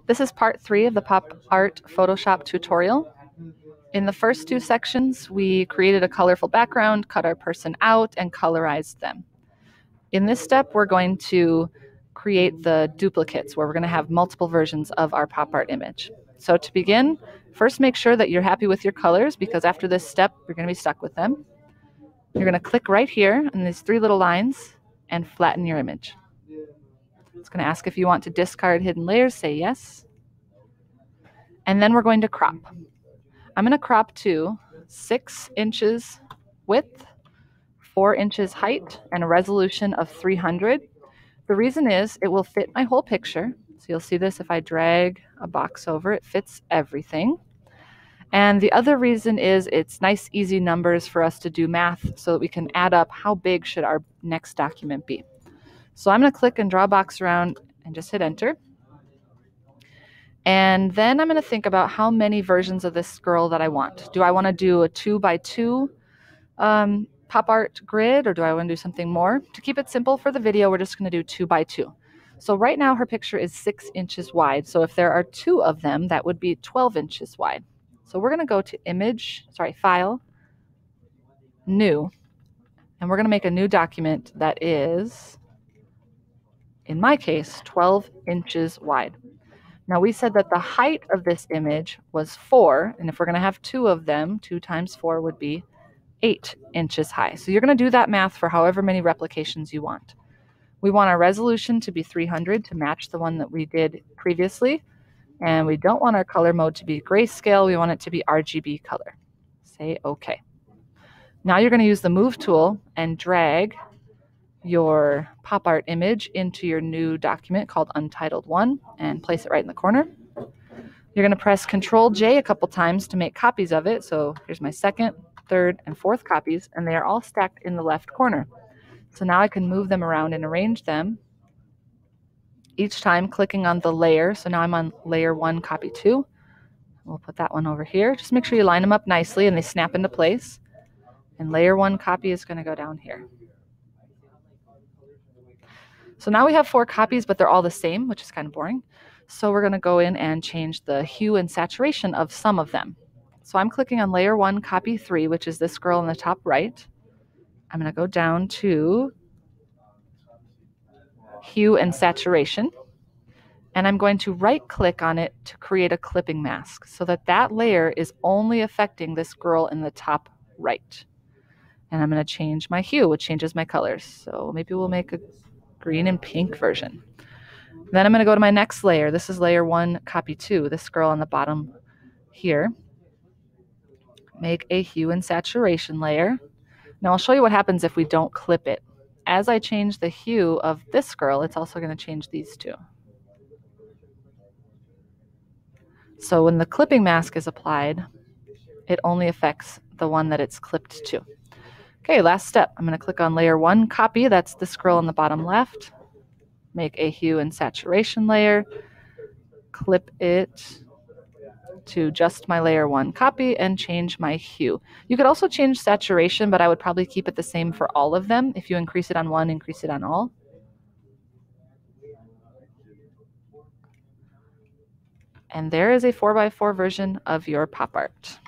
This is part 3 of the Pop Art Photoshop tutorial. In the first 2 sections, we created a colorful background, cut our person out, and colorized them. In this step, we're going to create the duplicates, where we're going to have multiple versions of our pop art image. So to begin, first make sure that you're happy with your colors, because after this step, you're going to be stuck with them. You're going to click right here on these 3 little lines and flatten your image. It's going to ask if you want to discard hidden layers, say yes. And then we're going to crop. I'm going to crop to 6 inches width, 4 inches height, and a resolution of 300. The reason is it will fit my whole picture. So you'll see this if I drag a box over, it fits everything. And the other reason is it's nice, easy numbers for us to do math so that we can add up how big should our next document be. So I'm going to click and draw a box around and just hit enter. And then I'm going to think about how many versions of this girl that I want. Do I want to do a 2x2 pop art grid, or do I want to do something more? To keep it simple for the video, we're just going to do 2x2. So right now her picture is 6 inches wide. So if there are 2 of them, that would be 12 inches wide. So we're going to go to File, New, and we're going to make a new document that is, in my case, 12 inches wide. Now we said that the height of this image was 4, and if we're going to have 2 of them, 2 times 4 would be 8 inches high. So you're going to do that math for however many replications you want. We want our resolution to be 300 to match the one that we did previously, and we don't want our color mode to be grayscale. We want it to be RGB color. Say OK. Now you're going to use the Move tool and drag your pop art image into your new document called Untitled 1 and place it right in the corner. You're going to press Control J a couple times to make copies of it. So here's my 2nd, 3rd, and 4th copies, and they are all stacked in the left corner. So now I can move them around and arrange them, each time clicking on the layer. So now I'm on layer 1, copy 2. We'll put that one over here. Just make sure you line them up nicely and they snap into place. And layer 1 copy is going to go down here. So now we have 4 copies, but they're all the same, which is kind of boring. So we're going to go in and change the hue and saturation of some of them. So I'm clicking on layer 1, copy 3, which is this girl in the top right. I'm going to go down to hue and saturation. And I'm going to right click on it to create a clipping mask so that that layer is only affecting this girl in the top right. And I'm going to change my hue, which changes my colors. So maybe we'll make a green and pink version. Then I'm going to go to my next layer. This is layer 1, copy 2, this girl on the bottom here. Make a hue and saturation layer. Now I'll show you what happens if we don't clip it. As I change the hue of this girl, it's also going to change these 2. So when the clipping mask is applied, it only affects the one that it's clipped to. Okay, last step. I'm going to click on layer 1, copy. That's this girl on the bottom left. Make a hue and saturation layer. Clip it to just my layer 1 copy and change my hue. You could also change saturation, but I would probably keep it the same for all of them. If you increase it on one, increase it on all. And there is a 4x4 version of your pop art.